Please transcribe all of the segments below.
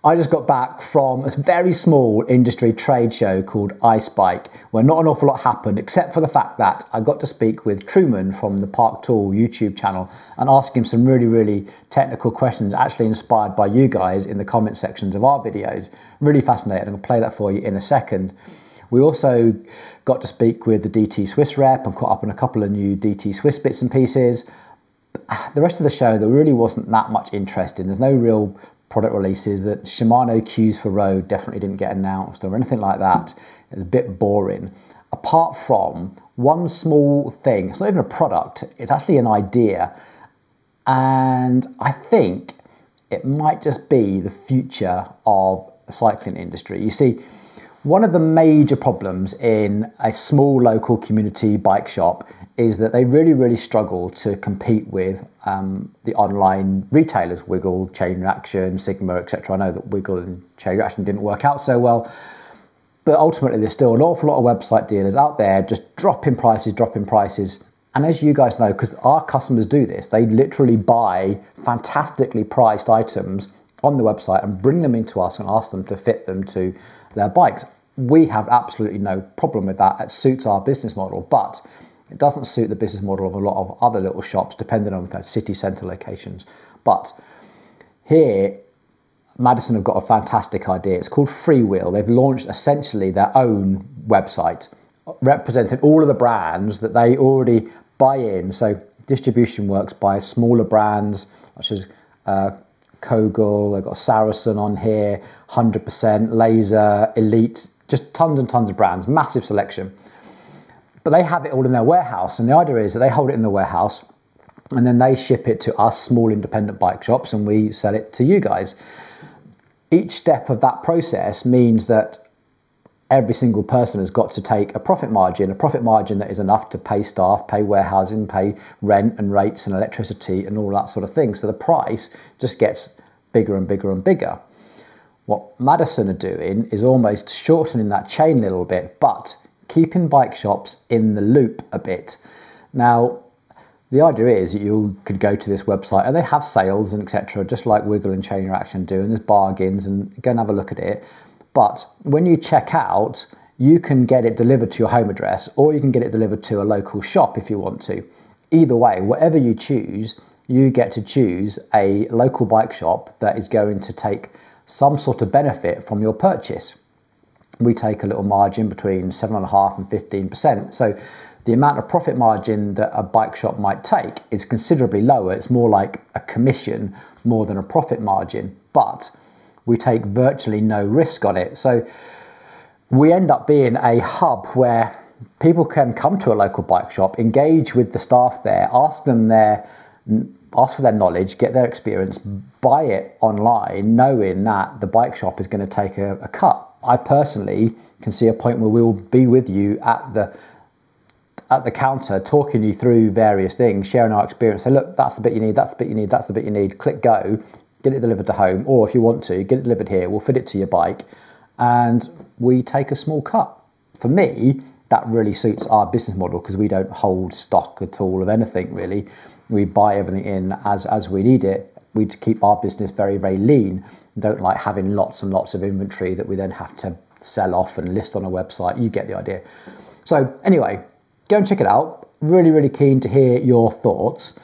I just got back from a very small industry trade show called IceBike, where not an awful lot happened, except for the fact that I got to speak with Truman from the Park Tool YouTube channel and ask him some really, really technical questions, actually inspired by you guys in the comment sections of our videos. Really fascinating. I'm going to play that for you in a second. We also got to speak with the DT Swiss rep and caught up on a couple of new DT Swiss bits and pieces. The rest of the show, there really wasn't that much interest in. There's no real product releases. That Shimano cues for road definitely didn't get announced or anything like that. It was a bit boring. Apart from one small thing, it's not even a product, it's actually an idea. And I think it might just be the future of the cycling industry. You see, one of the major problems in a small local community bike shop is that they really, really struggle to compete with the online retailers, Wiggle, Chain Reaction, Sigma, etc. I know that Wiggle and Chain Reaction didn't work out so well, but ultimately there's still an awful lot of website dealers out there just dropping prices. And as you guys know, because our customers do this, they literally buy fantastically priced items on the website and bring them into us and ask them to fit them to their bikes. We have absolutely no problem with that. It suits our business model, but it doesn't suit the business model of a lot of other little shops, depending on those city centre locations. But here, Madison have got a fantastic idea. It's called Freewheel. They've launched essentially their own website, representing all of the brands that they already buy in. So distribution works by smaller brands, such as Kogel, they've got Saracen on here, 100%, Laser, Elite, just tons and tons of brands, massive selection. But they have it all in their warehouse, and the idea is that they hold it in the warehouse and then they ship it to us small independent bike shops and we sell it to you guys. Each step of that process means that every single person has got to take a profit margin that is enough to pay staff, pay warehousing, pay rent and rates and electricity and all that sort of thing. So the price just gets bigger and bigger and bigger. What Madison are doing is almost shortening that chain a little bit, but keeping bike shops in the loop a bit. Now, the idea is that you could go to this website and they have sales and etc., just like Wiggle and Chain Reaction do, and there's bargains, and go and have a look at it. But when you check out, you can get it delivered to your home address, or you can get it delivered to a local shop if you want to. Either way, whatever you choose, you get to choose a local bike shop that is going to take some sort of benefit from your purchase. We take a little margin between 7.5% and 15%. So the amount of profit margin that a bike shop might take is considerably lower. It's more like a commission more than a profit margin, but we take virtually no risk on it. So we end up being a hub where people can come to a local bike shop, engage with the staff there, ask for their knowledge, get their experience, buy it online, knowing that the bike shop is going to take a cut. I personally can see a point where we will be with you at the counter, talking you through various things, sharing our experience. Say, look, that's the bit you need, that's the bit you need, that's the bit you need. Click go, get it delivered to home, or if you want to, get it delivered here. We'll fit it to your bike, and we take a small cut. For me, that really suits our business model because we don't hold stock at all of anything really. We buy everything in as we need it. We keep our business very, very lean. Don't like having lots and lots of inventory that we then have to sell off and list on a website. You get the idea. So anyway, go and check it out. Really, really keen to hear your thoughts.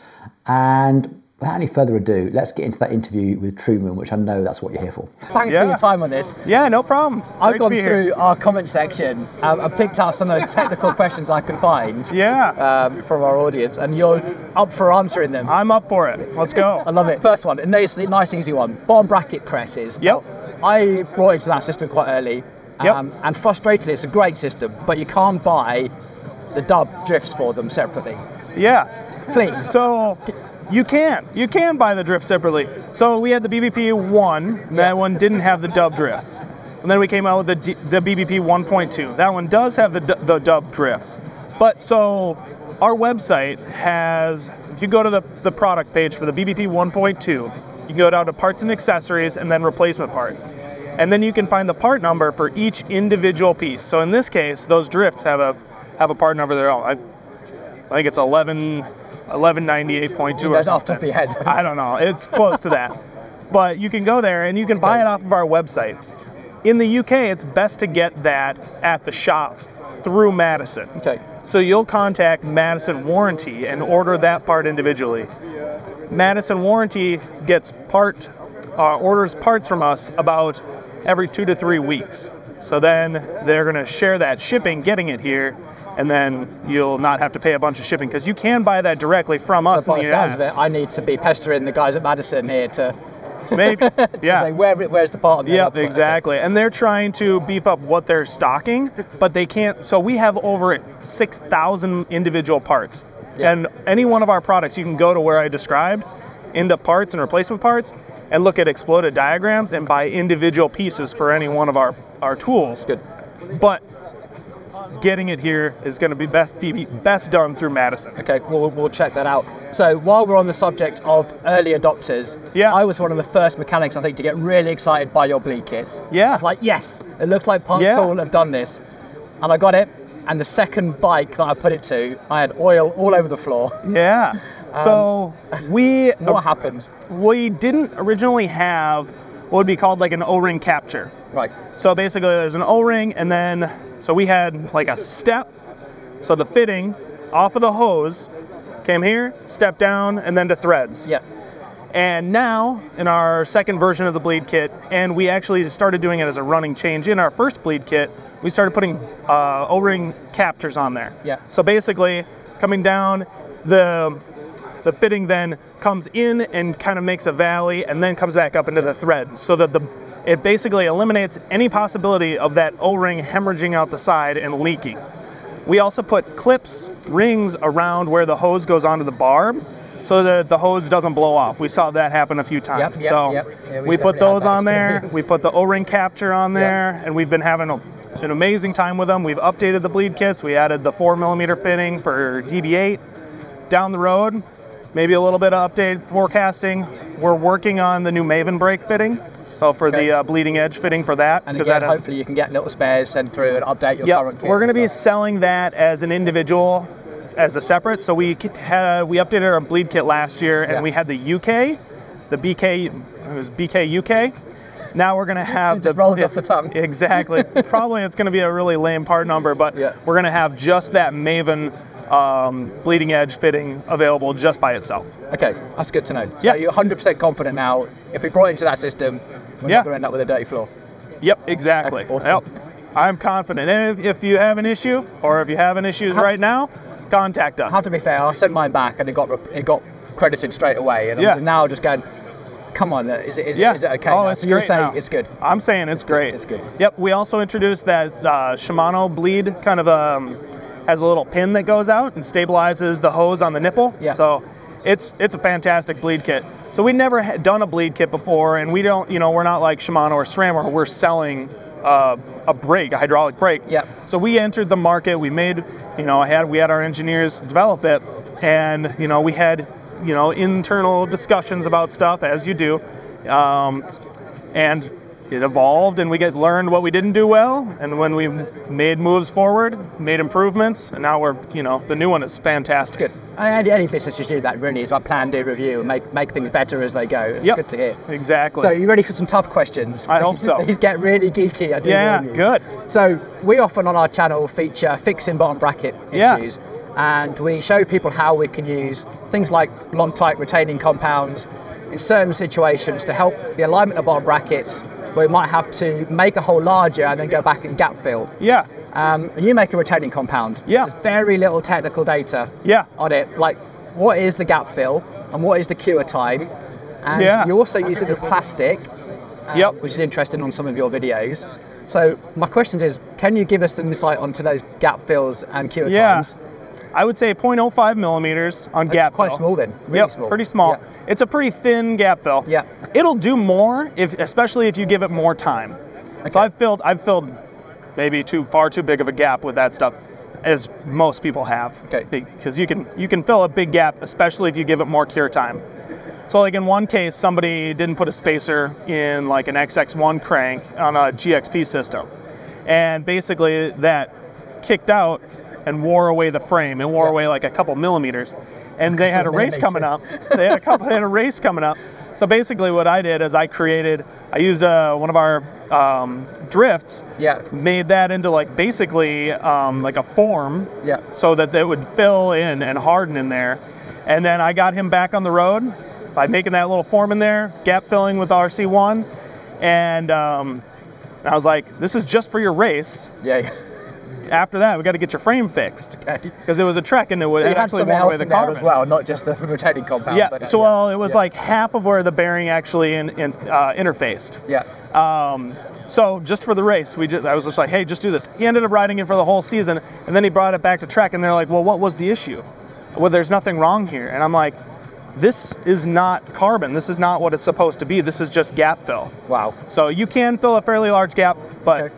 And without any further ado, let's get into that interview with Truman, which I know that's what you're here for. Thanks for your time on this. Yeah, no problem. I've gone through our comment section. I picked out some of those technical questions I could find from our audience, and you're up for answering them. I'm up for it. Let's go. I love it. First one, a nice easy one. Bottom bracket presses. Yep. Now, I brought into that system quite early, and frustratingly, it's a great system, but you can't buy the dub drifts for them separately. Yeah. Please. So you can buy the drift separately. So we had the BBP 1, that one didn't have the dub drifts. And then we came out with the BBP 1.2. That one does have the dub drifts. But so our website has, if you go to the product page for the BBP 1.2, you can go down to parts and accessories and then replacement parts. And then you can find the part number for each individual piece. So in this case, those drifts have a part number there. I think it's 1198.2 or something. Off the top of your head. I don't know. It's close to that. But you can go there and you can buy it off of our website. In the UK, it's best to get that at the shop through Madison. Okay. So you'll contact Madison Warranty and order that part individually. Madison Warranty gets orders parts from us about every 2 to 3 weeks. So then they're going to share that shipping, getting it here, and then you'll not have to pay a bunch of shipping because you can buy that directly from us in the US. Of it, I need to be pestering the guys at Madison here to maybe, yeah. say, where's the part on the Yep, website? exactly. And they're trying to beef up what they're stocking, but they can't. So we have over 6,000 individual parts. Yeah. And any one of our products, you can go to where I described, into parts and replacement parts, and look at exploded diagrams and buy individual pieces for any one of our tools. Good. But getting it here is going to be best done through Madison. Okay, we'll check that out. So while we're on the subject of early adopters, Yeah. I was one of the first mechanics, I think, to get really excited by your bleed kits. Yeah. I was like, yes, it looks like Park Yeah. Tool have done this. And I got it, and the second bike that I put it to, I had oil all over the floor. Yeah. So What happened? we didn't originally have what would be called like an O-ring capture. Right. So basically there's an O-ring and then, so we had like a step. So the fitting off of the hose came here, step down, and then to threads. Yeah. And now in our second version of the bleed kit, and we actually started doing it as a running change in our first bleed kit, we started putting O-ring captures on there. Yeah. So basically coming down, the fitting then comes in and kind of makes a valley and then comes back up into the thread so that it basically eliminates any possibility of that O-ring hemorrhaging out the side and leaking. We also put clips, rings around where the hose goes onto the barb so that the hose doesn't blow off. We saw that happen a few times. Yep, so yeah, we put definitely those had that on there. experience. We put the O-ring capture on there, and we've been having an amazing time with them. We've updated the bleed kits. We added the 4mm fitting for DB8. Down the road, maybe a little bit of updated forecasting. We're working on the new Maven brake fitting. So for the bleeding edge fitting for that. And again, hopefully you can get little spares sent through and update your current kit. We're going to be selling that as an individual, as a separate. So we updated our bleed kit last year, and we had the UK, the BK, it was BK UK. Now we're going to have It just rolls off the tongue. Exactly. Probably it's going to be a really lame part number, but Yeah. we're going to have just that Maven bleeding edge fitting available just by itself. Okay, that's good to know. Yeah. So you're 100% confident now, if we brought it into that system, we're Yeah. not going to end up with a dirty floor. Yep, exactly. Okay, awesome. Yep. I'm confident. And if you have an issue, or if you have an issue right now, contact us. I have to be fair, I sent mine back and it got credited straight away. And Yeah. I'm now just going, come on, is it okay? Oh, now? it's So you're great saying now. it's good. I'm saying it's great. It's good. Yep. We also introduced that Shimano bleed kind of has a little pin that goes out and stabilizes the hose on the nipple. Yeah. So it's a fantastic bleed kit. So we never had done a bleed kit before, and we don't, we're not like Shimano or SRAM where we're selling a brake, a hydraulic brake. Yeah. So we entered the market. We made, we had our engineers develop it, and we had, internal discussions about stuff as you do, and it evolved, and we learned what we didn't do well, and when we made moves forward, made improvements, and now we're, the new one is fantastic. Good. Any business should do that, really. It's like plan, do, review, and make things better as they go. It's Yep. good to hear. Exactly. So you ready for some tough questions? I hope so. These get really geeky, I do Yeah, warn you. good. So we often on our channel feature fixing bottom bracket Yeah. issues, and we show people how we can use things like Loctite retaining compounds in certain situations to help the alignment of bottom brackets, where we might have to make a hole larger and then go back and gap fill. Yeah. And you make a retaining compound. Yeah. There's very little technical data Yeah. on it, like what is the gap fill and what is the cure time, and Yeah. you also use it with plastic, Yep. which is interesting on some of your videos. So my question is, can you give us some insight onto those gap fills and cure Yeah. times? I would say 0.05 millimeters on gap Quite fill. small then, really Yep, small. pretty small. Yeah. It's a pretty thin gap fill. Yeah. It'll do more especially if you give it more time. So I've filled maybe far too big of a gap with that stuff, as most people have. Okay. Because you can fill a big gap, especially if you give it more cure time. So like in one case, somebody didn't put a spacer in like an XX1 crank on a GXP system, and basically that kicked out and wore away the frame and wore away like a couple millimeters. And they had a race coming up. They had a race coming up. So basically what I did is I used one of our drifts, made that into like basically like a form, so that it would fill in and harden in there. And then I got him back on the road by making that little form in there, gap filling with RC1. And I was like, this is just for your race. Yeah. After that, we got to get your frame fixed, because it was a Trek, and it would actually went away the there carbon as well, not just the rotating compound. Yeah. But, so well, it was like half of where the bearing actually interfaced. Yeah. So just for the race, I was just like, hey, just do this. He ended up riding it for the whole season, and then he brought it back to Trek, and they're like, well, what was the issue? Well, there's nothing wrong here. And I'm like, this is not carbon. This is not what it's supposed to be. This is just gap fill. Wow. So you can fill a fairly large gap, but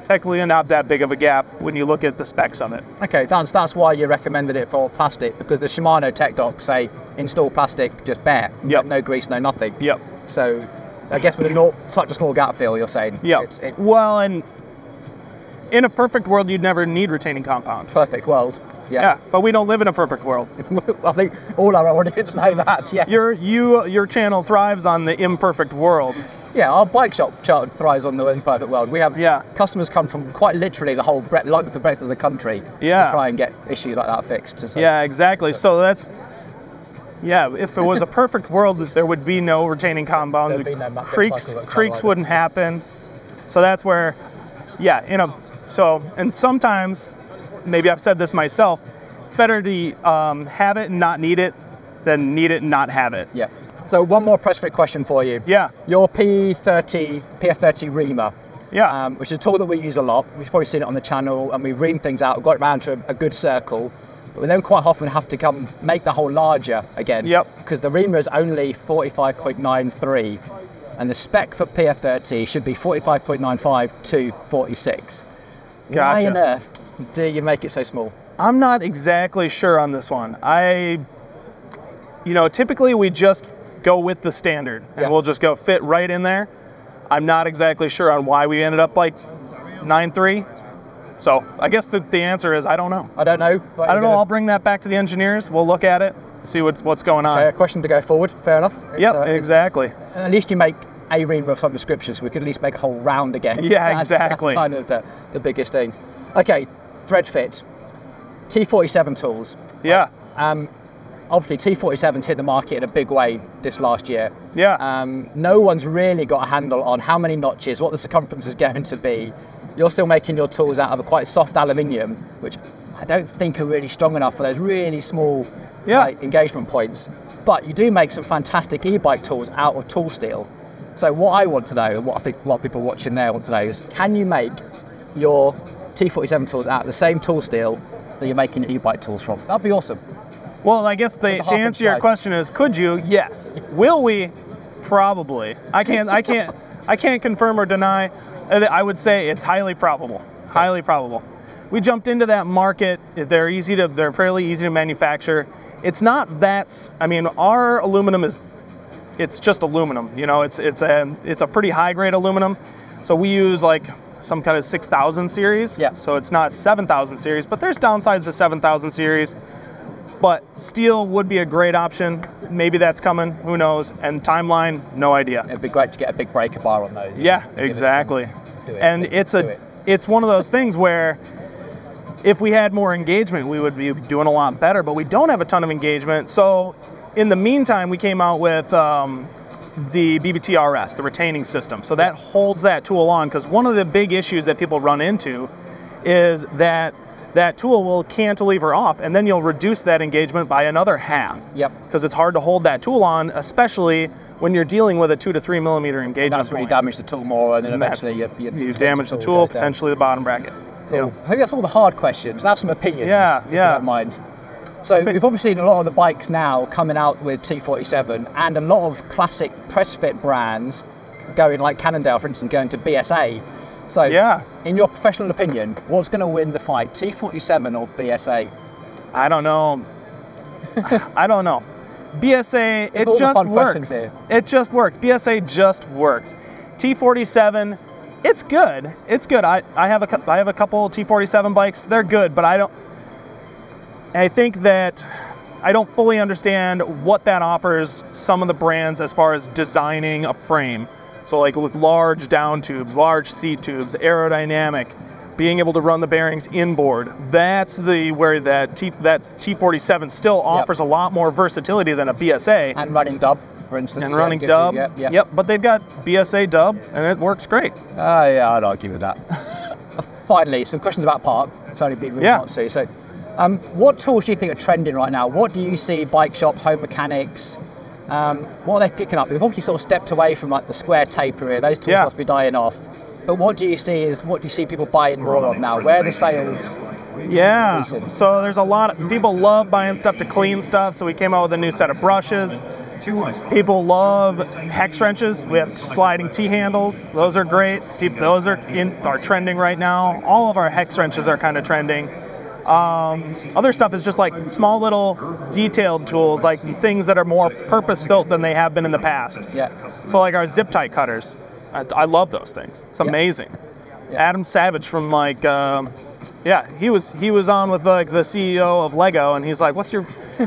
technically not that big of a gap when you look at the specs of it. Okay, that's why you recommended it for plastic, because the Shimano tech docs say install plastic just bare. Yep. No grease, no nothing. Yep. So I guess with such a small gap fill, you're saying. Yeah. Well, and in a perfect world, you'd never need retaining compound. Perfect world. Yeah, but we don't live in a perfect world. I think all our audience know that. Yeah. Your channel thrives on the imperfect world. Yeah, our bike shop thrives on the imperfect world. We have customers come from quite literally the whole breadth, like the breadth of the country, to try and get issues like that fixed. So. Yeah, exactly. So that's, if it was a perfect world, there would be no retaining compound. There'd be no creaks wouldn't happen. So that's where, and sometimes, maybe I've said this myself, it's better to have it and not need it than need it and not have it. Yeah. So one more press fit question for you. Yeah. Your PF30 reamer. Yeah. Which is a tool that we use a lot. We've probably seen it on the channel, and we've reamed things out, got it around to a good circle. But we then quite often have to make the hole larger again. Yep. Because the reamer is only 45.93, and the spec for PF30 should be 45.95 to 46. Gotcha. Why on earth do you make it so small? I'm not exactly sure on this one. Typically we just go with the standard, and we'll just go fit right in there. I'm not exactly sure on why we ended up like 9.3. So I guess the answer is I don't know. I don't know. I don't know. I'll bring that back to the engineers. We'll look at it, see what's going on. Okay, a question to go forward. Fair enough. Yep, exactly. And at least you make a reamer of some description, so we could at least make a whole round again. Yeah, exactly. That's kind of the biggest thing. Okay, thread fit. T47 tools. Yeah. Obviously, T47's hit the market in a big way this last year. Yeah. No one's really got a handle on how many notches, what the circumference is going to be. You're still making your tools out of a quite soft aluminium, which I don't think are really strong enough for those really small engagement points. But you do make some fantastic e-bike tools out of tool steel. So what I want to know, and what I think a lot of people watching there want to know, is can you make your T47 tools out of the same tool steel that you're making your e-bike tools from? That'd be awesome. Well, I guess to answer your question is, could you? Yes. Will we? Probably. I can't confirm or deny. I would say it's highly probable. Highly probable. We jumped into that market. They're fairly easy to manufacture. It's not that. I mean, our aluminum it's just aluminum. It's a pretty high grade aluminum. So we use like some kind of 6,000 series. Yeah. So it's not 7,000 series, but there's downsides to 7,000 series. But steel would be a great option. Maybe that's coming, who knows? And timeline, no idea. It'd be great to get a big breaker bar on those. Yeah, exactly. And it's one of those things where if we had more engagement, we would be doing a lot better, but we don't have a ton of engagement. So in the meantime, we came out with the BBT RS, the retaining system. So that holds that tool on, because one of the big issues that people run into is that tool will cantilever off, and then you'll reduce that engagement by another half. Yep. Because it's hard to hold that tool on, especially when you're dealing with a 2 to 3 millimeter engagement. That's when you damage the tool more, and then eventually you damage the tool, potentially the bottom bracket. Cool. I think that's all the hard questions. That's some opinions. Yeah. If you don't mind. So we've obviously seen a lot of the bikes now coming out with T47, and a lot of classic press fit brands going, like Cannondale, for instance, going to BSA. So, in your professional opinion, what's going to win the fight, T47 or BSA? I don't know. I don't know. BSA, it just works. It just works. BSA just works. T47, it's good. It's good. I have a couple T47 bikes. They're good, but I think that I don't fully understand what that offers some of the brands as far as designing a frame. So like with large down tubes, large seat tubes, aerodynamic, being able to run the bearings inboard. That's where that T47 still offers a lot more versatility than a BSA. And running dub, for instance. And running dub. Yep, but they've got BSA dub, and it works great. Yeah, I'd argue with that. Finally, some questions about Park. It's only been really hot to see. So, what tools do you think are trending right now? What do you see bike shops, home mechanics, what are they picking up? We've obviously sort of stepped away from like the square taper here. Those tools must be dying off. But what do you see people buying more of now? Where are the sales? Yeah, so there's a lot of, people love buying stuff to clean stuff, so we came out with a new set of brushes. People love hex wrenches. We have sliding T-handles. Those are great. Those are trending right now. All of our hex wrenches are kind of trending. Other stuff is just like small little detailed tools, like things that are more purpose-built than they have been in the past. Yeah. So like our zip tie cutters. I love those things. It's amazing. Yeah. Adam Savage from like, he was on with like the CEO of Lego, and he's like,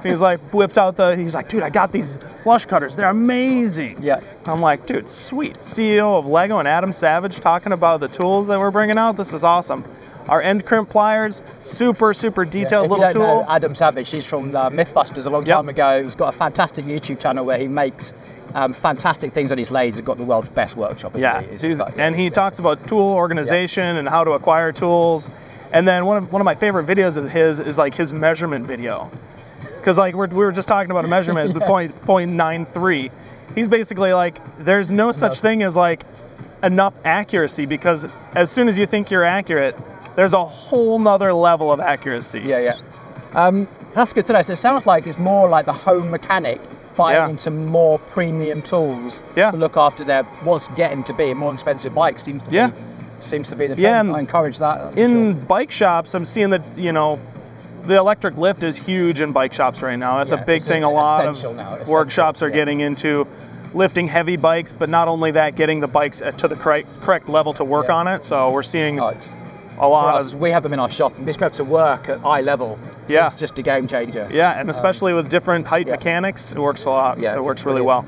he's like, whipped out he's like, dude, I got these flush cutters. They're amazing. Yeah. I'm like, dude, sweet. CEO of Lego and Adam Savage talking about the tools that we're bringing out. This is awesome. Our end crimp pliers, super detailed little tool. Know Adam Savage, he's from Mythbusters a long time ago. He's got a fantastic YouTube channel where he makes fantastic things on his lathes. He's got the world's best workshop. And he talks about tool organization and how to acquire tools. And then one of my favorite videos of his is like his measurement video. Because like we were just talking about a measurement, the 0.93. He's basically like, there's no such thing as like enough accuracy, because as soon as you think you're accurate, there's a whole nother level of accuracy. That's good to know. So it sounds like it's more like the home mechanic buying into more premium tools to look after what's getting to be a more expensive bike. Seems to be the trend. I encourage that. In bike shops, I'm seeing that, the electric lift is huge in bike shops right now. That's a big thing. A lot of workshops are getting into lifting heavy bikes, but not only that, getting the bikes to the correct level to work on it. So we're seeing a lot of... We have them in our shop, and being able to work at eye level is just a game changer. Yeah, and especially with different height mechanics, it works a lot. It works really well.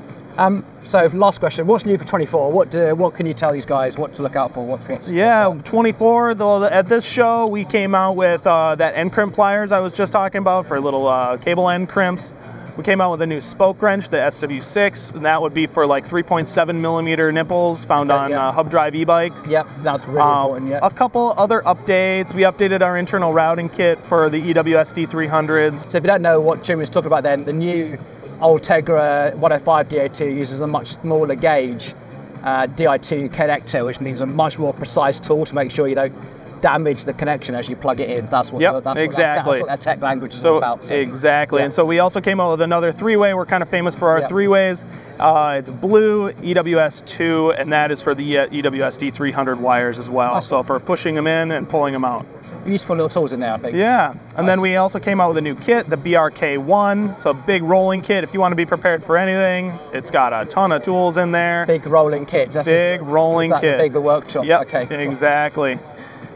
So last question, what's new for 24? What can you tell these guys what to look out for? 24, though, at this show we came out with that end crimp pliers I was just talking about for little cable end crimps. We came out with a new spoke wrench, the SW6, and that would be for like 3.7 millimeter nipples found on hub drive e-bikes. Yep, that's really important. A couple other updates. We updated our internal routing kit for the EWS D300s. So if you don't know what Truman was talking about then, the new Ultegra 105 DO2 uses a much smaller gauge DI2 connector, which means a much more precise tool to make sure you don't damage the connection as you plug it in. That's what, that's what that tech language is about. So, exactly. And so we also came out with another three-way. We're kind of famous for our three-ways. It's blue, EWS2, and that is for the EWS D300 wires as well. Awesome. So for pushing them in and pulling them out. Useful little tools in there, I think. Yeah, and then we also came out with a new kit, the BRK1. So a big rolling kit. If you want to be prepared for anything, it's got a ton of tools in there. Big rolling kit. Big rolling kit. Big the workshop. Yep, okay. Exactly.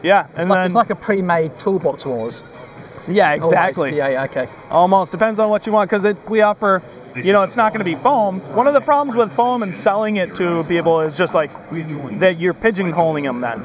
Yeah, and it's like a pre-made toolbox wars. Yeah, exactly. Almost. Okay. Almost. Depends on what you want, because we offer, it's not going to be foam. One of the problems with foam and selling it to people is just like that you're pigeonholing them then.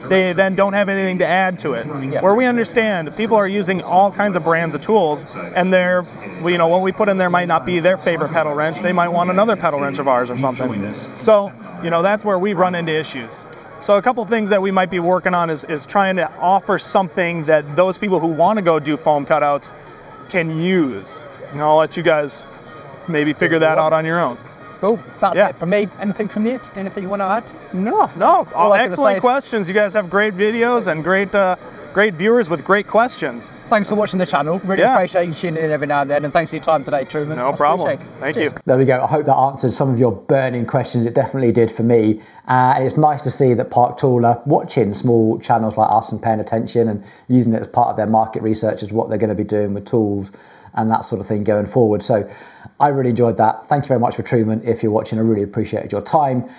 They then don't have anything to add to it. Yeah. Where we understand people are using all kinds of brands of tools, and what we put in there might not be their favorite pedal wrench. They might want another pedal wrench of ours or something. So, that's where we run into issues. So a couple things that we might be working on is trying to offer something that those people who want to go do foam cutouts can use. And I'll let you guys maybe figure that out on your own. Cool. That's it from me. Anything from you? Anything you want to add? No. Excellent questions. You guys have great videos and great viewers with great questions. Thanks for watching the channel. Really appreciate you tuning in every now and then, and thanks for your time today, Truman. No problem. Thank you. There we go. I hope that answered some of your burning questions. It definitely did for me. And it's nice to see that Park Tool are watching small channels like us and paying attention and using it as part of their market research as what they're going to be doing with tools and that sort of thing going forward. So I really enjoyed that. Thank you very much for Truman. If you're watching, I really appreciated your time.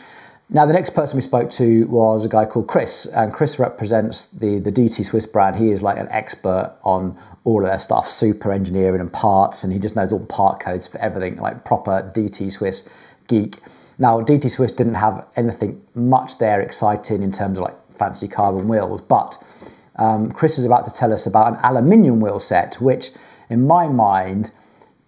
Now, the next person we spoke to was a guy called Chris, and Chris represents the DT Swiss brand. He is like an expert on all of their stuff, super engineering and parts, and he just knows all the part codes for everything, like proper DT Swiss geek. Now, DT Swiss didn't have anything much there exciting in terms of like fancy carbon wheels, but Chris is about to tell us about an aluminium wheel set, which in my mind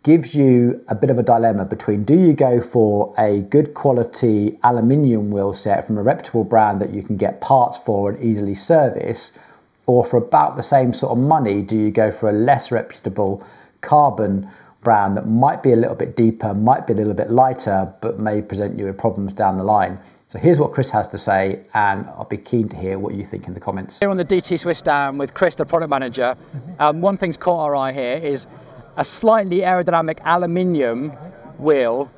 gives you a bit of a dilemma between, do you go for a good quality aluminium wheel set from a reputable brand that you can get parts for and easily service, or for about the same sort of money, do you go for a less reputable carbon brand that might be a little bit deeper, might be a little bit lighter, but may present you with problems down the line? So here's what Chris has to say, and I'll be keen to hear what you think in the comments. Here on the DT Swiss stand with Chris, the product manager, one thing's caught our eye here is a slightly aerodynamic aluminium wheel.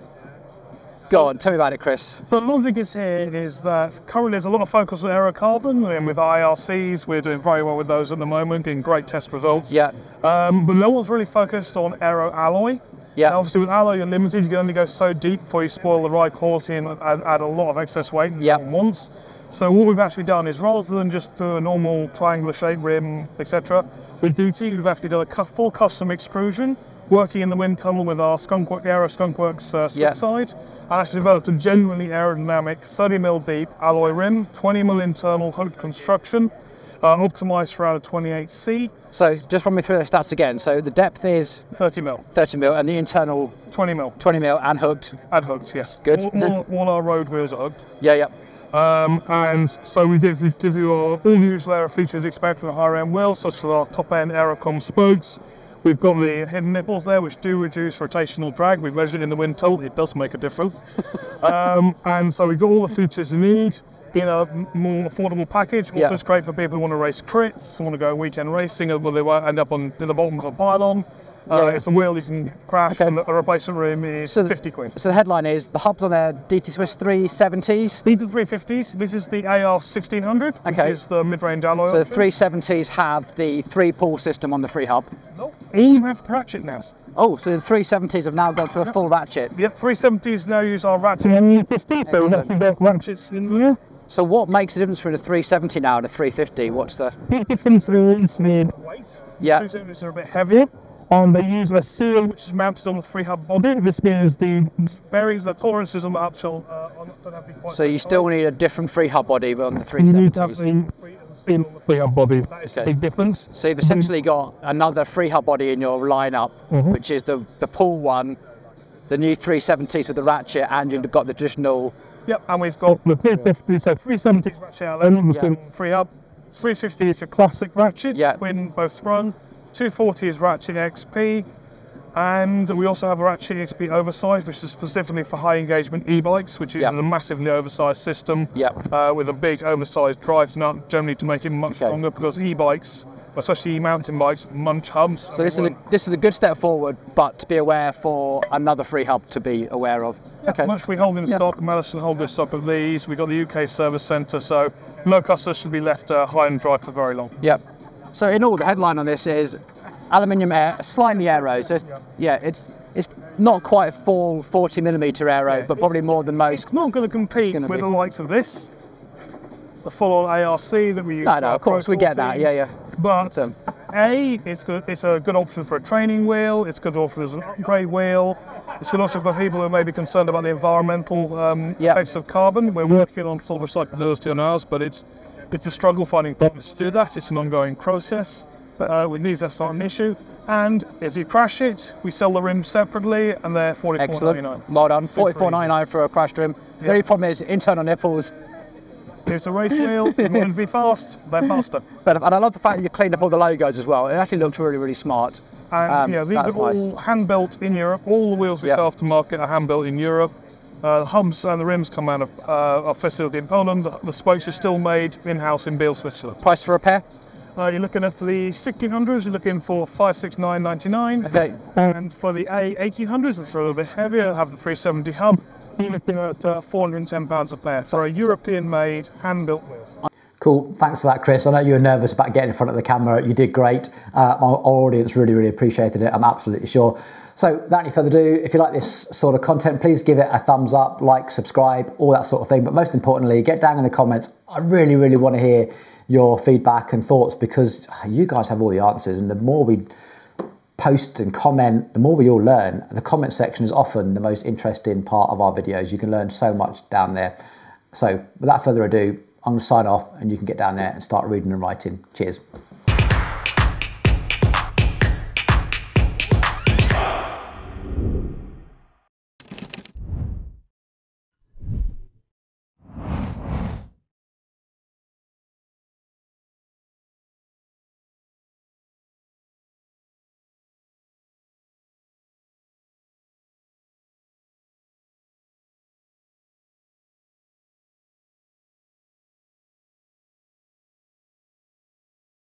Go on, tell me about it, Chris. So the logic is here is that currently there's a lot of focus on aerocarbon, and with IRCs we're doing very well with those at the moment, getting great test results. Yeah. But no one's really focused on aero alloy. Yeah. Now, obviously with alloy you're limited, you can only go so deep before you spoil the ride quality and add a lot of excess weight at once. So what we've actually done is, rather than just do a normal triangular shaped rim, etc., with DT we've actually done a full custom extrusion, working in the wind tunnel with our Aero Skunkworks Swiss side, and actually developed a genuinely aerodynamic 30mm deep alloy rim, 20mm internal hooked construction, optimised for our 28C. So just run me through the stats again. So the depth is 30mm. 30mm, and the internal 20mm. 20mm and hooked. And hooked, yes. Good. All our road wheels are hooked. Yeah. And so we give you all the usual aero features expected from a higher end wheel, such as our top end Aerocom spokes. We've got the hidden nipples there, which do reduce rotational drag. We've measured it in the wind tunnel, it does make a difference. And so we've got all the features you need in a more affordable package. Also, it's great for people who want to race crits, who want to go weekend racing, but they won't end up on the bottom of a pylon. It's a wheel you can crash, and the replacement rim is 50 quid. So the headline is, the hubs on their DT Swiss 370s? These are 350s. This is the AR 1600, which is the mid-range alloy. So the 370s have the 3-pull system on the free hub? Nope. All have ratchet now. Oh, so the 370s have now gone to a full ratchet? Yep, 370s now use our ratchet and 50, so we've actually got ratchets in there. So what makes the difference between a 370 now and a 350? What's the big difference is in weight? Yeah. 370s are a bit heavier. They use a seal which is mounted on the free hub body. This means the bearings, the tolerances on the hub shell don't have to be quite so you still need a different free hub body on the 370s? You need to have the seal on the free hub body. That is a big difference. So you've essentially got another free hub body in your lineup, which is the pull one, the new 370s with the ratchet, and you've got the traditional. Yep, and we've got the 350, so 370s ratchet element, the free hub. 350 is a classic ratchet, twin, both sprung. 240 is ratchet XP, and we also have a ratchet XP oversized, which is specifically for high engagement e-bikes, which is a massively oversized system with a big oversized drive nut, generally to make it much stronger, because e-bikes, especially e-mountain bikes, munch hubs. So this is a good step forward, but to be aware for another free hub to be aware of. Much we hold in stock. Madison hold this stock of these. We've got the UK service centre, so no customer should be left high and dry for very long. So in all, the headline on this is aluminium slightly aero. So it's not quite full 40mm aero, but probably more than most. It's not going to compete with the likes of this, the full-on ARC that we use. No, of course we get that. But it's a good option for a training wheel. It's good option as an upgrade wheel. It's good also for people who may be concerned about the environmental effects of carbon. We're working on full recyclability on ours, but it's a struggle finding partners to do that. It's an ongoing process. With these, that's not an issue. And as you crash it, we sell the rims separately, and they're $44.99. Well done. $44.99 for a crashed rim. The only problem is internal nipples. It's a race wheel. If you want to be fast, they're faster. And I love the fact that you cleaned up all the logos as well. It actually looks really, really smart. And these are all hand-built in Europe. All the wheels we sell aftermarket are hand-built in Europe. The hubs and the rims come out of our facility in Poland. The spokes are still made in-house in Biel, Switzerland. Price for repair? You're looking at the 1600s, you're looking for $569.99. Okay. And for the A1800s, it's a little bit heavier, have the 370 hub, you're looking at £410 a pair for a European-made, hand-built wheel. Cool. Thanks for that, Chris. I know you were nervous about getting in front of the camera. You did great. Our audience really, really appreciated it. I'm absolutely sure. So without any further ado, if you like this sort of content, please give it a thumbs up, like, subscribe, all that sort of thing. But most importantly, get down in the comments. I really, really want to hear your feedback and thoughts, because you guys have all the answers, and the more we post and comment, the more we all learn. The comment section is often the most interesting part of our videos. You can learn so much down there. So without further ado, I'm going to sign off and you can get down there and start reading and writing. Cheers.